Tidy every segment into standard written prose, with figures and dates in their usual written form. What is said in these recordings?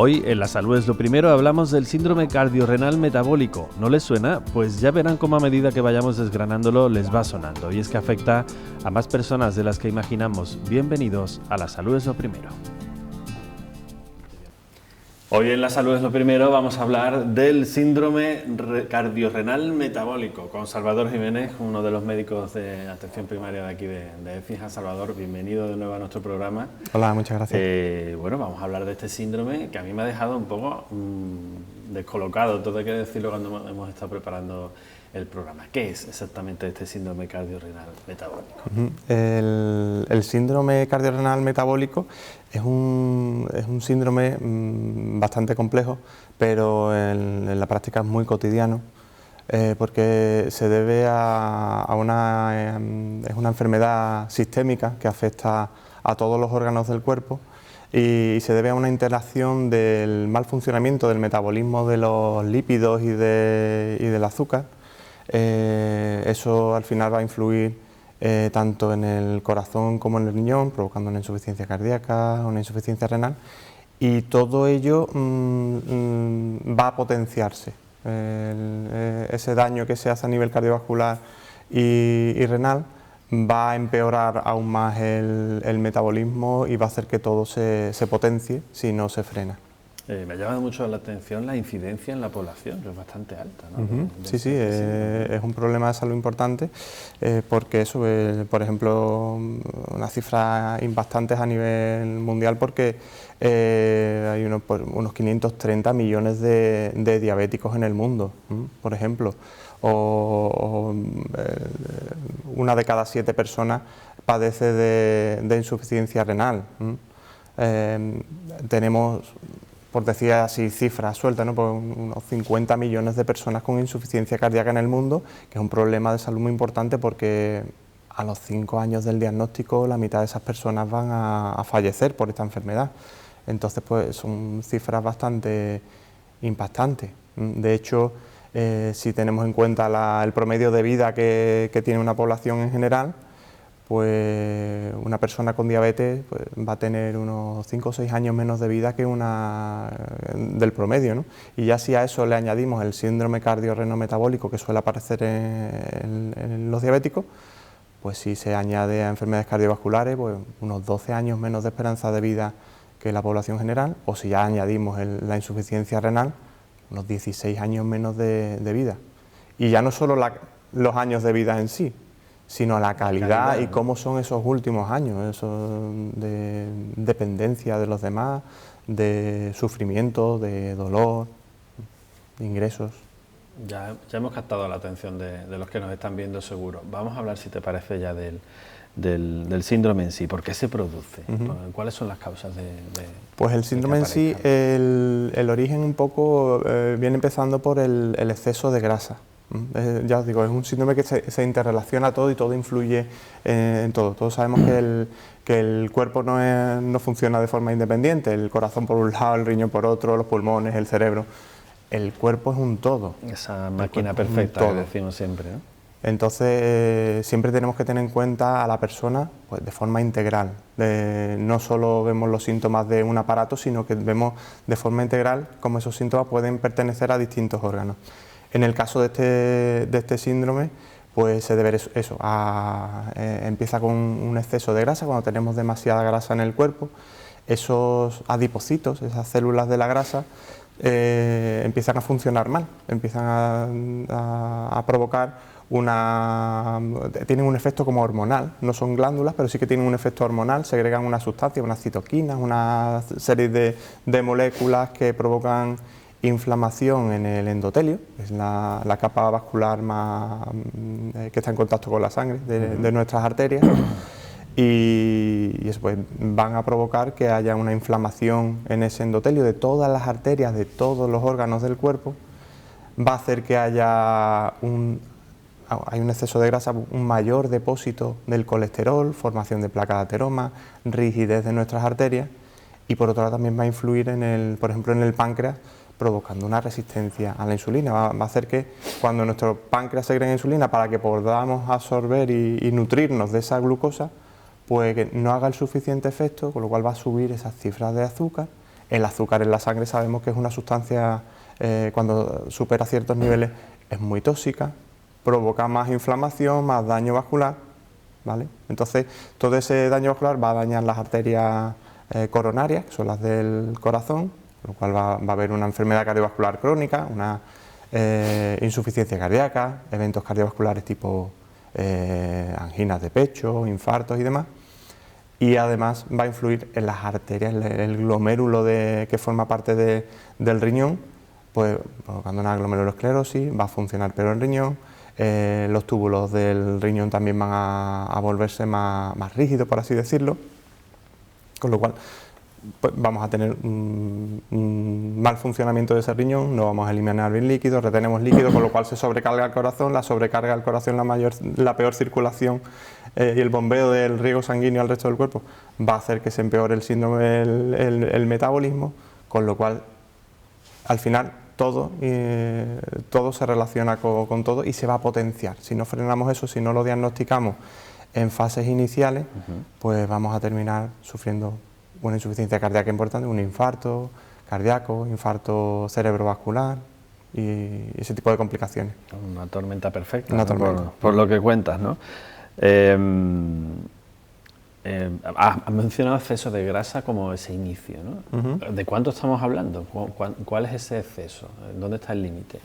Hoy en La Salud es lo Primero hablamos del síndrome cardiorrenal metabólico. ¿No les suena? Pues ya verán cómo a medida que vayamos desgranándolo les va sonando. Y es que afecta a más personas de las que imaginamos. Bienvenidos a La Salud es lo Primero. Hoy en La Salud es lo Primero vamos a hablar del síndrome cardiorrenal metabólico con Salvador Jiménez, uno de los médicos de atención primaria de aquí de Écija. Salvador, bienvenido de nuevo a nuestro programa. Hola, muchas gracias. Bueno, vamos a hablar de este síndrome que a mí me ha dejado un poco descolocado, todo hay que decirlo cuando hemos estado preparando el programa. ¿Qué es exactamente este síndrome cardiorrenal metabólico? El síndrome cardiorrenal metabólico es un síndrome bastante complejo, pero en la práctica es muy cotidiano, porque se debe a una enfermedad sistémica que afecta a todos los órganos del cuerpo y se debe a una interacción del mal funcionamiento del metabolismo de los lípidos y del azúcar. Eso al final va a influir tanto en el corazón como en el riñón, provocando una insuficiencia cardíaca, una insuficiencia renal, y todo ello va a potenciarse. Ese daño que se hace a nivel cardiovascular y renal va a empeorar aún más el metabolismo y va a hacer que todo se potencie si no se frena. Me ha llamado mucho la atención la incidencia en la población, que es bastante alta, ¿no? Sí, es un problema de salud importante, porque eso, por ejemplo, unas cifras impactantes a nivel mundial, porque hay unos 530 millones de diabéticos en el mundo, por ejemplo, o una de cada 7 personas padece de insuficiencia renal. Tenemos, por decir así, cifras sueltas, ¿no? Pues unos 50 millones de personas con insuficiencia cardíaca en el mundo, que es un problema de salud muy importante porque a los 5 años del diagnóstico la mitad de esas personas van a fallecer por esta enfermedad. Entonces, pues son cifras bastante impactantes. De hecho, si tenemos en cuenta el promedio de vida que tiene una población en general, pues una persona con diabetes pues, va a tener unos 5 o 6 años menos de vida que una del promedio, ¿no? Y ya si a eso le añadimos el síndrome cardiorrenal metabólico que suele aparecer en los diabéticos, pues si se añade a enfermedades cardiovasculares, pues unos 12 años menos de esperanza de vida que la población general, o si ya añadimos la insuficiencia renal, unos 16 años menos de vida. Y ya no solo los años de vida en sí, sino la calidad y cómo son esos últimos años, eso de dependencia de los demás, de sufrimiento, de dolor, de ingresos. Ya hemos captado la atención de los que nos están viendo seguro. Vamos a hablar, si te parece, ya del síndrome en sí. ¿Por qué se produce? ¿Cuáles son las causas Pues el síndrome en sí, el origen un poco viene empezando por el exceso de grasa. Ya os digo, es un síndrome que se interrelaciona todo y todo influye en todo. Todos sabemos que el cuerpo no funciona de forma independiente, el corazón por un lado, el riñón por otro, los pulmones, el cerebro. El cuerpo es un todo. Esa máquina perfecta que decimos siempre, ¿no? Entonces siempre tenemos que tener en cuenta a la persona pues, de forma integral. No solo vemos los síntomas de un aparato, sino que vemos de forma integral cómo esos síntomas pueden pertenecer a distintos órganos. En el caso de este síndrome, pues se debe eso, empieza con un exceso de grasa, cuando tenemos demasiada grasa en el cuerpo, esos adipocitos, esas células de la grasa, empiezan a funcionar mal, empiezan a provocar tienen un efecto como hormonal, no son glándulas, pero sí que tienen un efecto hormonal, segregan una sustancia, unas citoquinas, una serie de moléculas que provocan inflamación en el endotelio, que es la capa vascular que está en contacto con la sangre de nuestras arterias, y eso pues, van a provocar que haya una inflamación en ese endotelio de todas las arterias, de todos los órganos del cuerpo, va a hacer que hay un exceso de grasa, un mayor depósito del colesterol, formación de placas de ateroma, rigidez de nuestras arterias, y por otro lado también va a influir por ejemplo en el páncreas, provocando una resistencia a la insulina. Va a hacer que cuando nuestro páncreas segregue insulina para que podamos absorber y nutrirnos de esa glucosa, pues que no haga el suficiente efecto, con lo cual va a subir esas cifras de azúcar El azúcar en la sangre sabemos que es una sustancia, cuando supera ciertos niveles, es muy tóxica, provoca más inflamación, más daño vascular, ¿vale? Entonces, todo ese daño vascular va a dañar las arterias coronarias, que son las del corazón, lo cual va a haber una enfermedad cardiovascular crónica, una insuficiencia cardíaca, eventos cardiovasculares tipo anginas de pecho, infartos y demás. Y además va a influir en las arterias, el glomérulo que forma parte del riñón, pues provocando una glomerulosclerosis, va a funcionar peor el riñón, los túbulos del riñón también van a volverse más rígidos, por así decirlo, con lo cual pues, vamos a tener un mal funcionamiento de ese riñón, no vamos a eliminar bien líquido, retenemos líquido, con lo cual se sobrecarga el corazón, la sobrecarga del corazón, la peor circulación y el bombeo del riego sanguíneo al resto del cuerpo va a hacer que se empeore el síndrome, el metabolismo, con lo cual al final todo se relaciona con todo y se va a potenciar. Si no frenamos eso, si no lo diagnosticamos en fases iniciales, pues vamos a terminar sufriendo una insuficiencia cardíaca importante, un infarto cardíaco, infarto cerebrovascular y ese tipo de complicaciones. Una tormenta perfecta, una ¿no? tormenta. Por lo que cuentas, ¿no? Has mencionado exceso de grasa como ese inicio, ¿no? ¿De cuánto estamos hablando? ¿Cuál es ese exceso? ¿Dónde está el límite?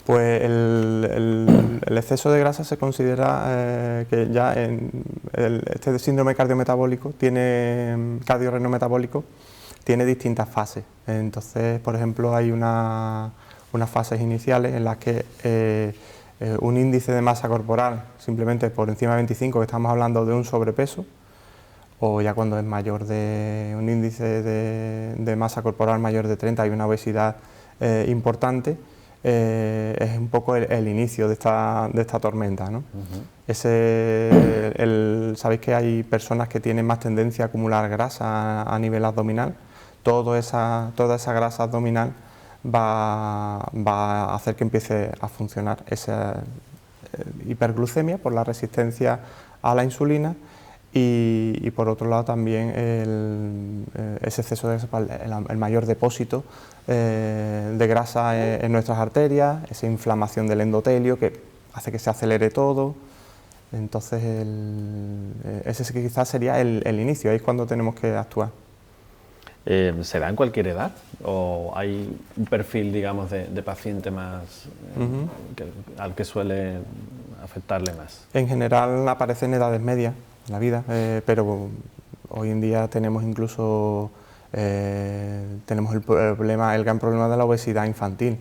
Pues el exceso de grasa se considera que ya este síndrome cardiometabólico cardiorrenometabólico tiene distintas fases. Entonces, por ejemplo, hay unas fases iniciales en las que un índice de masa corporal simplemente por encima de 25, que estamos hablando de un sobrepeso, o ya cuando es mayor de un índice de masa corporal mayor de 30 y una obesidad importante, es un poco el inicio de esta tormenta, ¿no? Sabéis que hay personas que tienen más tendencia a acumular grasa a nivel abdominal. Toda esa grasa abdominal va a hacer que empiece a funcionar esa hiperglucemia por la resistencia a la insulina y por otro lado también ese exceso de el mayor depósito de grasa en nuestras arterias, esa inflamación del endotelio que hace que se acelere todo. Entonces ese quizás sería el inicio, ahí es cuando tenemos que actuar. ¿Se da en cualquier edad o hay un perfil, digamos, de paciente más al que suele afectarle más? En general aparece en edades medias en la vida, pero hoy en día tenemos incluso tenemos el gran problema de la obesidad infantil.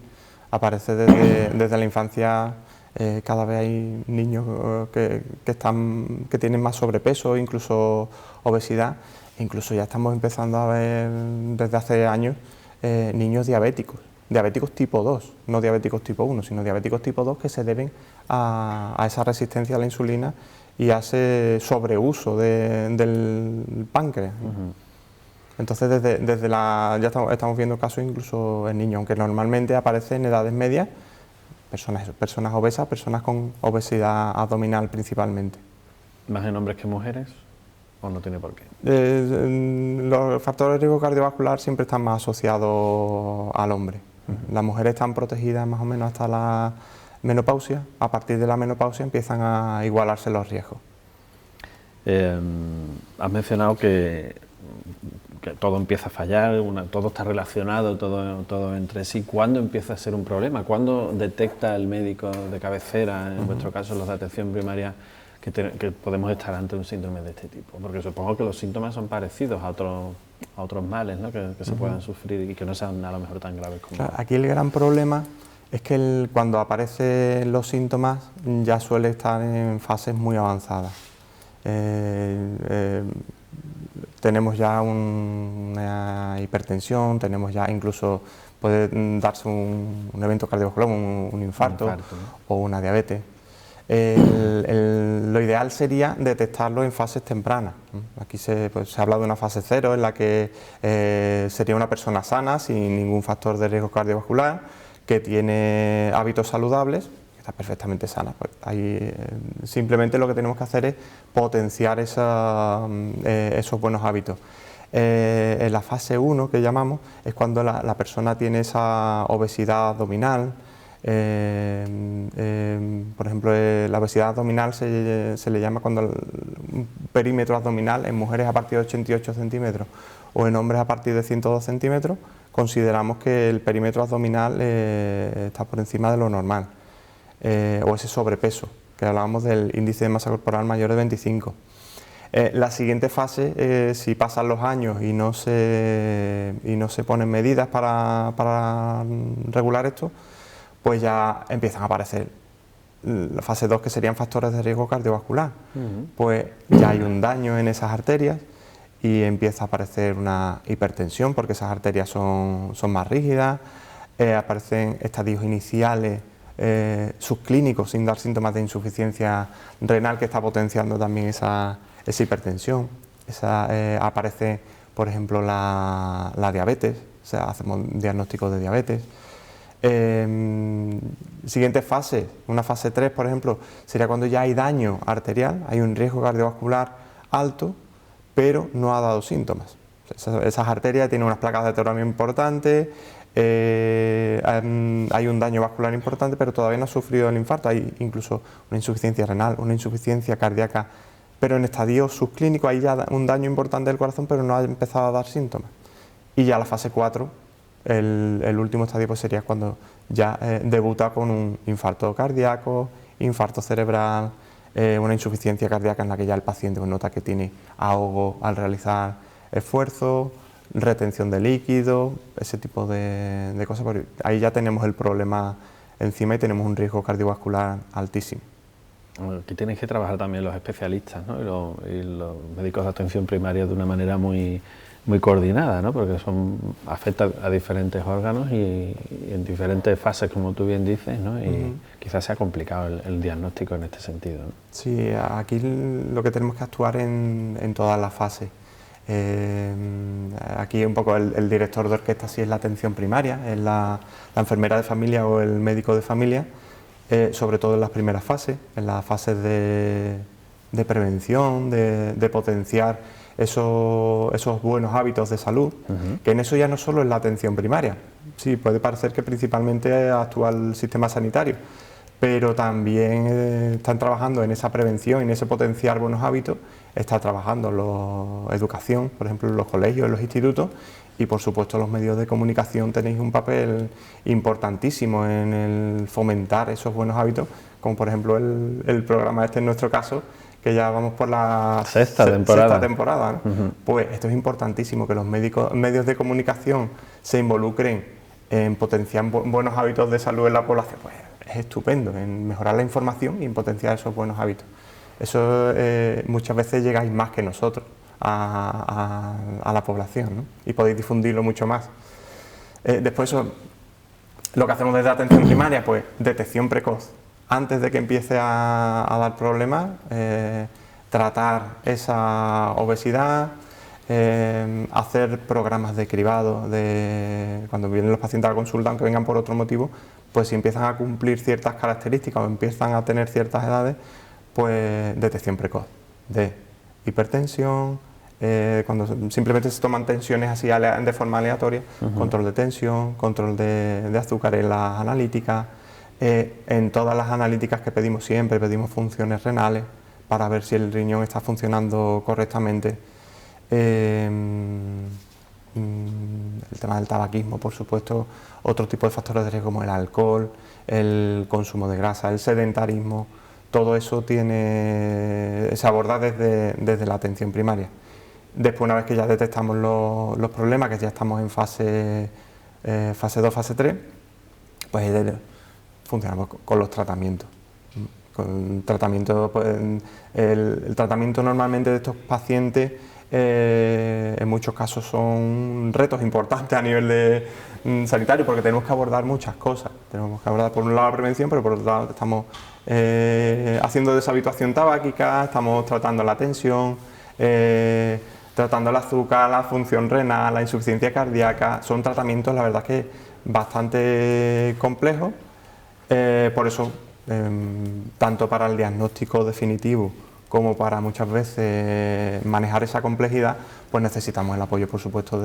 Aparece desde la infancia. Cada vez hay niños que tienen más sobrepeso, incluso obesidad. Incluso ya estamos empezando a ver desde hace años niños diabéticos tipo 2, no diabéticos tipo 1, sino diabéticos tipo 2 que se deben a esa resistencia a la insulina y a ese sobreuso del páncreas. Entonces ya estamos viendo casos incluso en niños, aunque normalmente aparece en edades medias, personas obesas, personas con obesidad abdominal principalmente. ¿Más en hombres que mujeres? ¿O no tiene por qué? Los factores de riesgo cardiovascular siempre están más asociados al hombre. Las mujeres están protegidas más o menos hasta la menopausia. A partir de la menopausia empiezan a igualarse los riesgos. Has mencionado que todo empieza a fallar, todo está relacionado, todo entre sí. ¿Cuándo empieza a ser un problema? ¿Cuándo detecta el médico de cabecera, en vuestro caso los de atención primaria, que podemos estar ante un síndrome de este tipo? Porque supongo que los síntomas son parecidos a otros males, ¿no? que se puedan sufrir y que no sean a lo mejor tan graves como... Claro, aquí el gran problema es que cuando aparecen los síntomas ya suele estar en fases muy avanzadas. Tenemos ya una hipertensión, tenemos ya incluso puede darse un evento cardiovascular, un infarto, ¿no? O una diabetes. Lo ideal sería detectarlo en fases tempranas. Aquí se ha hablado de una fase 0 en la que sería una persona sana, sin ningún factor de riesgo cardiovascular, que tiene hábitos saludables, que está perfectamente sana. Pues ahí simplemente lo que tenemos que hacer es potenciar esos buenos hábitos. En la fase 1, que llamamos, es cuando la persona tiene esa obesidad abdominal. Por ejemplo, la obesidad abdominal se le llama cuando un perímetro abdominal en mujeres a partir de 88 centímetros o en hombres a partir de 102 centímetros, consideramos que el perímetro abdominal está por encima de lo normal, o ese sobrepeso, que hablábamos del índice de masa corporal mayor de 25. La siguiente fase, si pasan los años y no se ponen medidas para regular esto, pues ya empiezan a aparecer la fase 2, que serían factores de riesgo cardiovascular. Pues ya hay un daño en esas arterias y empieza a aparecer una hipertensión, porque esas arterias son más rígidas, aparecen estadios iniciales subclínicos sin dar síntomas de insuficiencia renal, que está potenciando también esa hipertensión. Aparece, por ejemplo, la diabetes, o sea, hacemos diagnóstico de diabetes. Siguiente fase, una fase 3, por ejemplo, sería cuando ya hay daño arterial, hay un riesgo cardiovascular alto, pero no ha dado síntomas. Esas arterias tienen unas placas de ateromia importantes, hay un daño vascular importante, pero todavía no ha sufrido el infarto. Hay incluso una insuficiencia renal, una insuficiencia cardíaca, pero en estadio subclínico hay ya un daño importante del corazón, pero no ha empezado a dar síntomas. Y ya la fase 4, el último estadio, pues sería cuando ya debuta con un infarto cardíaco, infarto cerebral, una insuficiencia cardíaca en la que ya el paciente nota que tiene ahogo al realizar esfuerzo, retención de líquido, ese tipo de cosas. Porque ahí ya tenemos el problema encima y tenemos un riesgo cardiovascular altísimo. Aquí tenéis que trabajar también los especialistas, ¿no? y los médicos de atención primaria de una manera muy coordinada, ¿no? Porque afecta a diferentes órganos y en diferentes fases, como tú bien dices, ¿no? Y quizás sea complicado el diagnóstico en este sentido, ¿no? Sí, aquí lo que tenemos que actuar en todas las fases. Aquí un poco el director de orquesta sí es la atención primaria, es la enfermera de familia o el médico de familia, sobre todo en las primeras fases, en las fases de prevención, de potenciar esos buenos hábitos de salud, que en eso ya no solo es la atención primaria. Sí, puede parecer que principalmente actúa el sistema sanitario, pero también están trabajando en esa prevención, en ese potenciar buenos hábitos, está trabajando la educación, por ejemplo, en los colegios, en los institutos, y por supuesto los medios de comunicación tenéis un papel importantísimo en el fomentar esos buenos hábitos, como por ejemplo el programa en nuestro caso, que ya vamos por la sexta temporada, ¿no? Pues esto es importantísimo, que los medios de comunicación se involucren en potenciar buenos hábitos de salud en la población. Pues es estupendo, en mejorar la información y en potenciar esos buenos hábitos. Eso muchas veces llegáis más que nosotros a la población, ¿no? Y podéis difundirlo mucho más. Después lo que hacemos desde atención primaria, pues detección precoz. Antes de que empiece a dar problemas, tratar esa obesidad, hacer programas de cribado, cuando vienen los pacientes a la consulta, aunque vengan por otro motivo, pues si empiezan a cumplir ciertas características o empiezan a tener ciertas edades, pues detección precoz de hipertensión, cuando simplemente se toman tensiones así de forma aleatoria, control de tensión, control de azúcar en las analíticas. En todas las analíticas que pedimos siempre, pedimos funciones renales para ver si el riñón está funcionando correctamente. El tema del tabaquismo, por supuesto, otro tipo de factores de riesgo como el alcohol, el consumo de grasa, el sedentarismo, todo eso se aborda desde la atención primaria. Después, una vez que ya detectamos los problemas, que ya estamos en fase 2, fase 3, pues funcionamos con los tratamientos. Con tratamiento, pues, el tratamiento normalmente de estos pacientes en muchos casos son retos importantes a nivel sanitario, porque tenemos que abordar muchas cosas. Tenemos que abordar por un lado la prevención, pero por otro lado estamos haciendo deshabituación tabáquica, estamos tratando la tensión, tratando el azúcar, la función renal, la insuficiencia cardíaca. Son tratamientos, la verdad, que bastante complejos. Por eso, tanto para el diagnóstico definitivo como para muchas veces manejar esa complejidad, pues necesitamos el apoyo, por supuesto,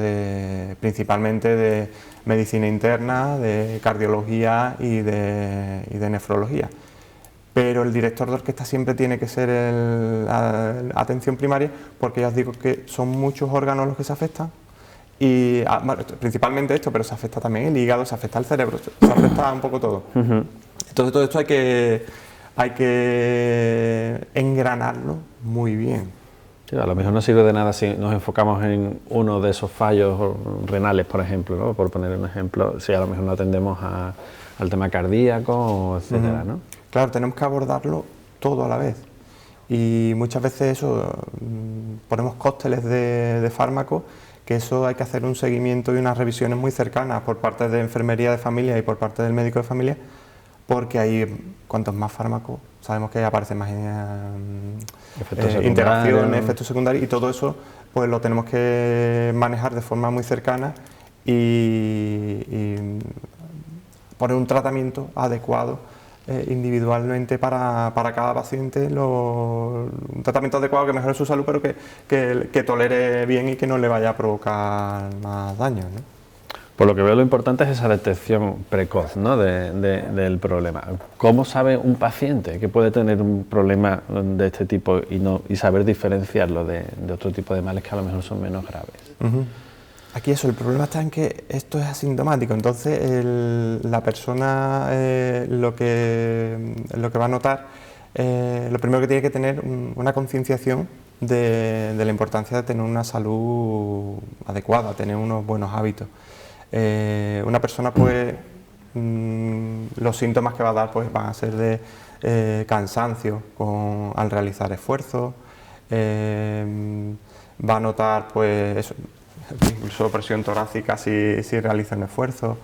principalmente de medicina interna, de cardiología y de nefrología. Pero el director de orquesta siempre tiene que ser atención primaria, porque ya os digo que son muchos órganos los que se afectan, y bueno, principalmente esto, pero se afecta también el hígado, se afecta el cerebro, se afecta un poco todo. Entonces todo esto hay que engranarlo muy bien. Sí, a lo mejor no sirve de nada si nos enfocamos en uno de esos fallos renales, por ejemplo, ¿no? Por poner un ejemplo, si a lo mejor no atendemos al tema cardíaco, etcétera, ¿no? Claro, tenemos que abordarlo todo a la vez, y muchas veces eso, ponemos cócteles de fármacos, que eso hay que hacer un seguimiento y unas revisiones muy cercanas por parte de enfermería de familia y por parte del médico de familia, porque ahí cuantos más fármacos, sabemos que aparecen más interacciones, efectos secundarios, y todo eso pues lo tenemos que manejar de forma muy cercana y poner un tratamiento adecuado individualmente para cada paciente, un tratamiento adecuado que mejore su salud, pero que tolere bien y que no le vaya a provocar más daño, ¿no? Por lo que veo, lo importante es esa detección precoz, ¿no? del problema. ¿Cómo sabe un paciente que puede tener un problema de este tipo y saber diferenciarlo de otro tipo de males que a lo mejor son menos graves? Aquí el problema está en que esto es asintomático, entonces la persona lo que va a notar, lo primero que tiene que tener una concienciación de la importancia de tener una salud adecuada, tener unos buenos hábitos. Una persona pues los síntomas que va a dar pues van a ser de cansancio al realizar esfuerzos, va a notar pues eso, incluso presión torácica si realiza un esfuerzo,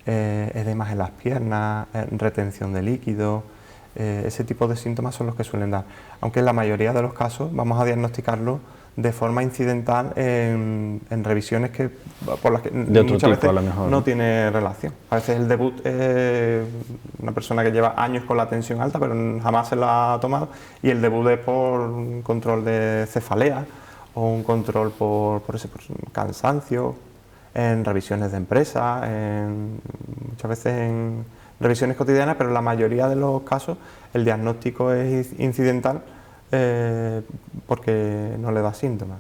edemas en las piernas, retención de líquido, ese tipo de síntomas son los que suelen dar, aunque en la mayoría de los casos vamos a diagnosticarlo de forma incidental en revisiones por las que muchas veces no tiene relación. A veces el debut es una persona que lleva años con la tensión alta pero jamás se la ha tomado, y el debut es por un control de cefalea o un control por cansancio, en revisiones de empresa, muchas veces en revisiones cotidianas, pero en la mayoría de los casos el diagnóstico es incidental porque no le da síntomas.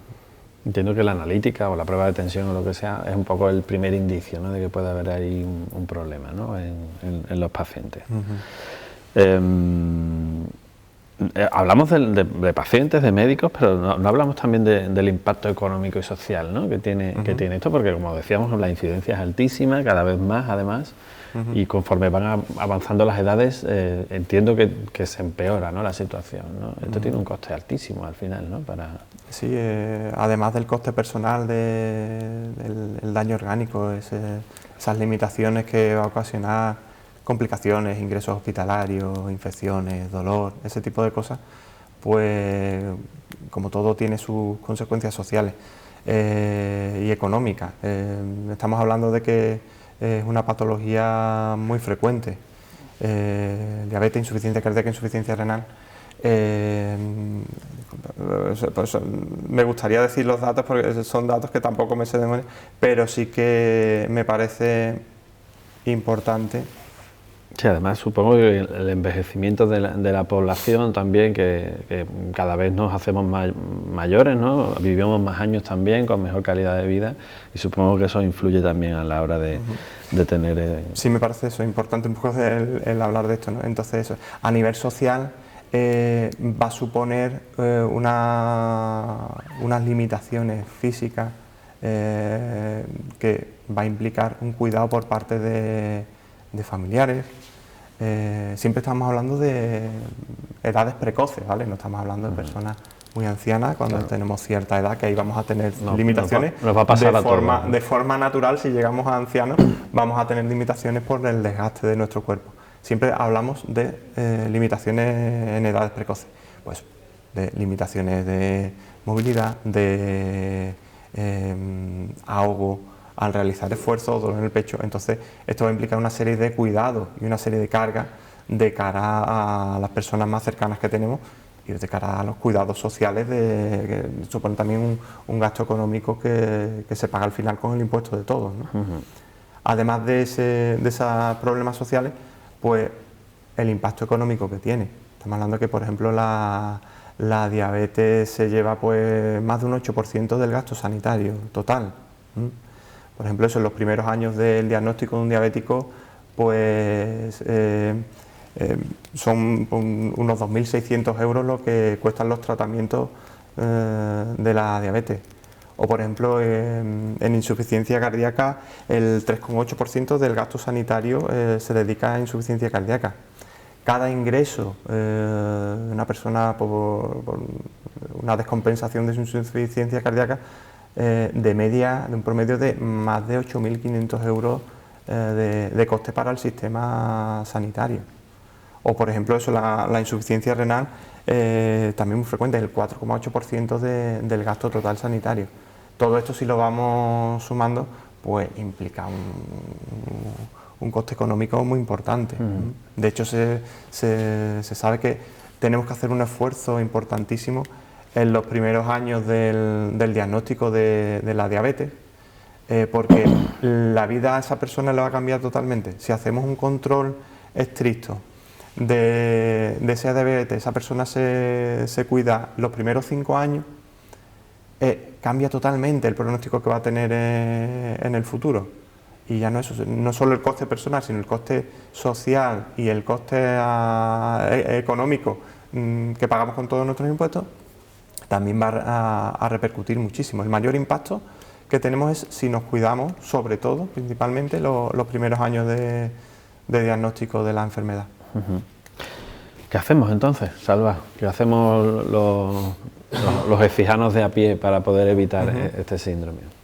Entiendo que la analítica o la prueba de tensión o lo que sea es un poco el primer indicio, ¿no? De que puede haber ahí un problema, ¿no? en los pacientes. Hablamos de pacientes, de médicos, pero no hablamos también del impacto económico y social, ¿no? que tiene esto, porque como decíamos, la incidencia es altísima, cada vez más además, y conforme van avanzando las edades, entiendo que se empeora, ¿no? La situación, ¿no? Esto tiene un coste altísimo al final, ¿no? Sí, además del coste personal, del daño orgánico, esas limitaciones que va a ocasionar, complicaciones, ingresos hospitalarios, infecciones, dolor, ese tipo de cosas, pues como todo tiene sus consecuencias sociales y económicas. Estamos hablando de que es una patología muy frecuente, diabetes, insuficiencia cardíaca, insuficiencia renal. Pues, me gustaría decir los datos porque son datos que tampoco me sé de memoria, pero sí que me parece importante. Sí, además supongo que el envejecimiento de la población también, que cada vez nos hacemos mayores, ¿no? Vivimos más años también, con mejor calidad de vida, y supongo que eso influye también a la hora de tener... Sí, me parece eso importante un poco el hablar de esto, ¿no? Entonces eso, a nivel social va a suponer unas limitaciones físicas que va a implicar un cuidado por parte de familiares. Siempre estamos hablando de edades precoces, ¿vale? No estamos hablando de personas muy ancianas, cuando tenemos cierta edad, que ahí vamos a tener limitaciones. Nos va a pasar de forma natural. Si llegamos a ancianos, vamos a tener limitaciones por el desgaste de nuestro cuerpo. Siempre hablamos de limitaciones en edades precoces, pues de limitaciones de movilidad, de ahogo al realizar esfuerzos, dolor en el pecho. Entonces esto va a implicar una serie de cuidados y una serie de cargas de cara a las personas más cercanas que tenemos, y de cara a los cuidados sociales, que supone también un gasto económico que se paga al final con el impuesto de todos, ¿no? Además de esos problemas sociales, pues el impacto económico que tiene. Estamos hablando que, por ejemplo, la diabetes se lleva pues más de un 8% del gasto sanitario total. Por ejemplo, eso en los primeros años del diagnóstico de un diabético, pues son unos 2.600 euros lo que cuestan los tratamientos de la diabetes. O, por ejemplo, en insuficiencia cardíaca, el 3,8% del gasto sanitario se dedica a insuficiencia cardíaca. Cada ingreso de una persona por una descompensación de su insuficiencia cardíaca, de media, de un promedio de más de 8.500 euros de coste para el sistema sanitario. O, por ejemplo, eso, la insuficiencia renal, también muy frecuente, el 4,8% del gasto total sanitario. Todo esto, si lo vamos sumando, pues implica un coste económico muy importante. De hecho, se sabe que tenemos que hacer un esfuerzo importantísimo en los primeros años del diagnóstico de la diabetes, porque la vida a esa persona le va a cambiar totalmente. Si hacemos un control estricto de esa diabetes, esa persona se cuida los primeros 5 años, cambia totalmente el pronóstico que va a tener en el futuro. Y ya no solo el coste personal, sino el coste social y el coste económico que pagamos con todos nuestros impuestos, también va a repercutir muchísimo. El mayor impacto que tenemos es si nos cuidamos, sobre todo, principalmente, los primeros años de diagnóstico de la enfermedad. ¿Qué hacemos entonces, Salva? ¿Qué hacemos los exijanos de a pie para poder evitar este síndrome?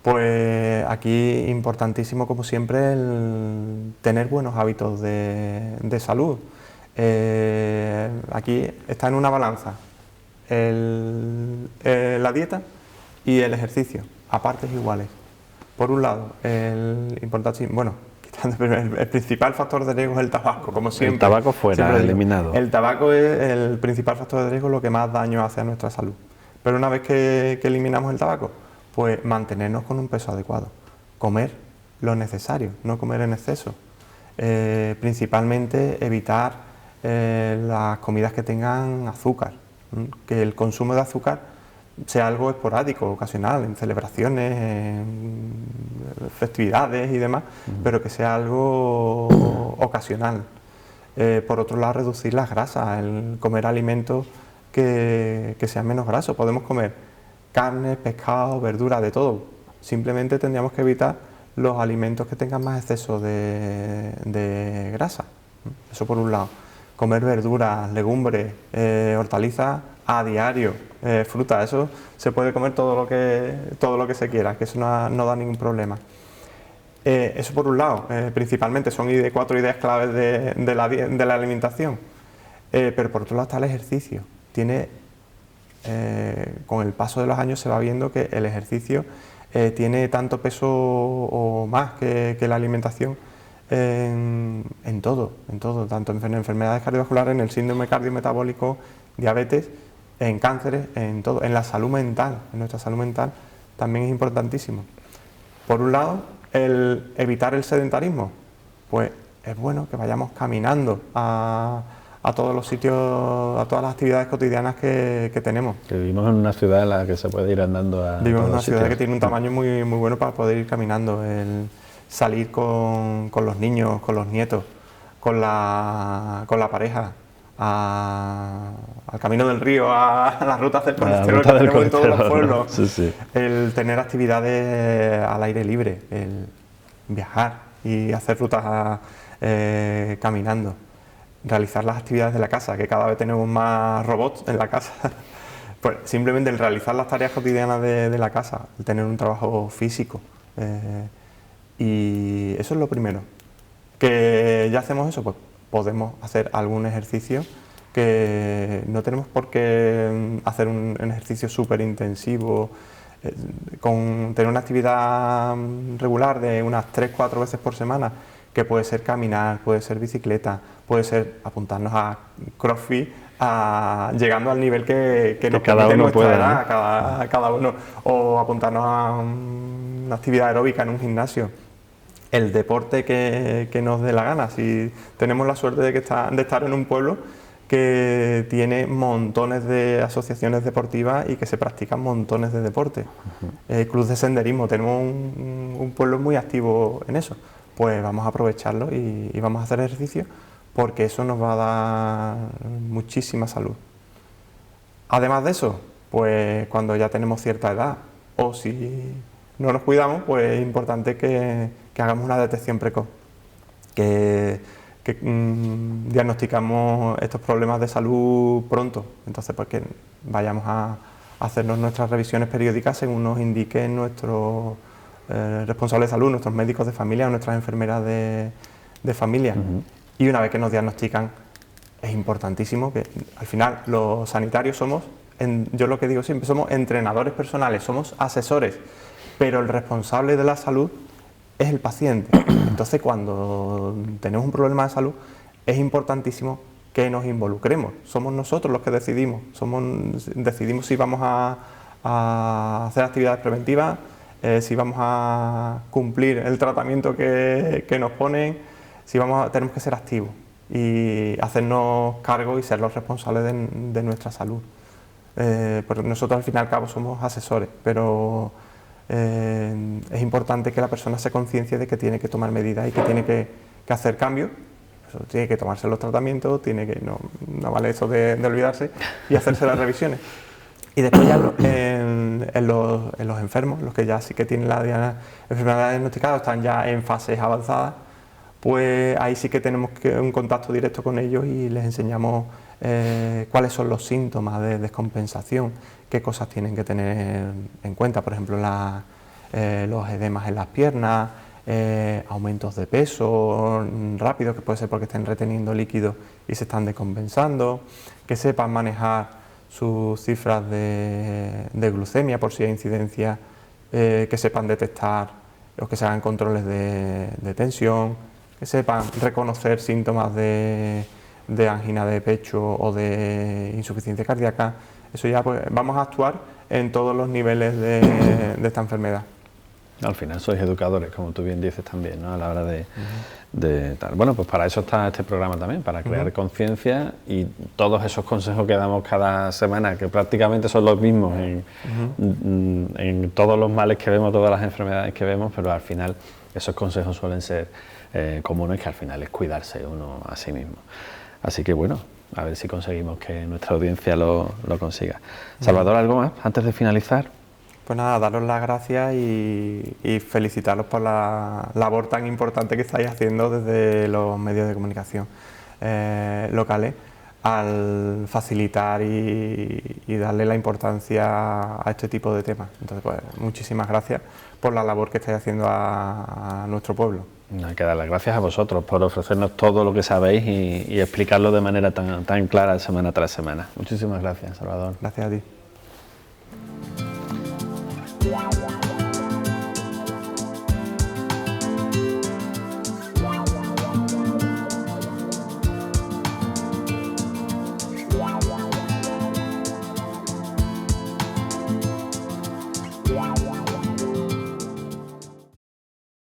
Pues aquí importantísimo, como siempre, el tener buenos hábitos de salud. Aquí está en una balanza la dieta y el ejercicio, a partes iguales. Por un lado, el principal factor de riesgo es el tabaco, como siempre. El tabaco fuera, eliminado. El tabaco es el principal factor de riesgo, lo que más daño hace a nuestra salud. Pero una vez que eliminamos el tabaco, pues mantenernos con un peso adecuado, comer lo necesario, no comer en exceso. Principalmente evitar las comidas que tengan azúcar, que el consumo de azúcar sea algo esporádico, ocasional, en celebraciones, en festividades y demás, pero que sea algo ocasional. Por otro lado, reducir las grasas, el comer alimentos que sean menos grasos. Podemos comer carne, pescado, verdura, de todo. Simplemente tendríamos que evitar los alimentos que tengan más exceso de grasa. Eso por un lado. Comer verduras, legumbres, hortalizas a diario, fruta, eso se puede comer todo lo que se quiera, que eso no da ningún problema. Eso por un lado, principalmente son 4 ideas claves de la alimentación. Pero por otro lado está el ejercicio. Con el paso de los años se va viendo que el ejercicio tiene tanto peso o más que la alimentación en todo, tanto en enfermedades cardiovasculares, en el síndrome cardiometabólico, diabetes, en cánceres, en todo, en la salud mental, en nuestra salud mental también es importantísimo. Por un lado, el evitar el sedentarismo, pues es bueno que vayamos caminando a todos los sitios, a todas las actividades cotidianas que tenemos. Que vivimos en una ciudad en la que se puede ir andando a Vivimos en una sitios. ciudad que tiene un tamaño muy, muy bueno para poder ir caminando, el salir con los niños, con los nietos, con la pareja, al camino del río, a las rutas del colesterol que tenemos en todos los pueblos, sí. El tener actividades al aire libre, el viajar y hacer rutas caminando, realizar las actividades de la casa, que cada vez tenemos más robots en la casa. Pues simplemente el realizar las tareas cotidianas de la casa, el tener un trabajo físico, y eso es lo primero. Que ya hacemos eso, pues podemos hacer algún ejercicio, que no tenemos por qué hacer un ejercicio súper intensivo, con tener una actividad regular de unas 3-4 veces por semana, que puede ser caminar, puede ser bicicleta, puede ser apuntarnos a CrossFit llegando al nivel que nos cada permite uno nuestra pueda, edad, ¿no? cada uno, o apuntarnos a una actividad aeróbica en un gimnasio. El deporte que nos dé la gana. Si tenemos la suerte de estar en un pueblo que tiene montones de asociaciones deportivas y que se practican montones de deportes. Clubs de senderismo, tenemos un pueblo muy activo en eso. Pues vamos a aprovecharlo y vamos a hacer ejercicio, porque eso nos va a dar muchísima salud. Además de eso, pues cuando ya tenemos cierta edad, o si no nos cuidamos, pues es importante que hagamos una detección precoz, que diagnosticamos estos problemas de salud pronto. Entonces, pues que vayamos a hacernos nuestras revisiones periódicas según nos indiquen nuestros responsables de salud, nuestros médicos de familia o nuestras enfermeras de familia. Y una vez que nos diagnostican, es importantísimo que al final los sanitarios somos, yo lo que digo siempre, somos entrenadores personales, somos asesores, pero el responsable de la salud es el paciente. Entonces, cuando tenemos un problema de salud, es importantísimo que nos involucremos. Somos nosotros los que decidimos. Decidimos si vamos a hacer actividades preventivas, si vamos a cumplir el tratamiento que nos ponen, tenemos que ser activos y hacernos cargo y ser los responsables de nuestra salud. Porque nosotros al fin y al cabo somos asesores, pero es importante que la persona se conciencie de que tiene que tomar medidas y que tiene que hacer cambios. Eso, tiene que tomarse los tratamientos, no vale eso de olvidarse y hacerse las revisiones. Y después ya en los enfermos, los que ya sí que tienen la enfermedad diagnosticada, están ya en fases avanzadas, pues ahí sí que tenemos un contacto directo con ellos y les enseñamos cuáles son los síntomas de descompensación, qué cosas tienen que tener en cuenta, por ejemplo los edemas en las piernas, aumentos de peso rápidos, que puede ser porque estén reteniendo líquidos y se están descompensando, que sepan manejar sus cifras de glucemia por si hay incidencia, que sepan detectar o que se hagan controles de tensión, que sepan reconocer síntomas de angina de pecho o de insuficiencia cardíaca. Eso ya, pues vamos a actuar en todos los niveles de esta enfermedad. Al final sois educadores, como tú bien dices también, ¿no? A la hora de tal. Bueno, pues para eso está este programa también, para crear conciencia, y todos esos consejos que damos cada semana, que prácticamente son los mismos en todos los males que vemos, todas las enfermedades que vemos, pero al final esos consejos suelen ser comunes, que al final es cuidarse uno a sí mismo. Así que bueno, a ver si conseguimos que nuestra audiencia lo consiga. Salvador, ¿algo más antes de finalizar? Pues nada, daros las gracias y felicitaros por la labor tan importante que estáis haciendo desde los medios de comunicación locales al facilitar y darle la importancia a este tipo de temas. Entonces, pues muchísimas gracias por la labor que estáis haciendo a nuestro pueblo. Hay que dar las gracias a vosotros por ofrecernos todo lo que sabéis y explicarlo de manera tan clara semana tras semana. Muchísimas gracias, Salvador. Gracias a ti.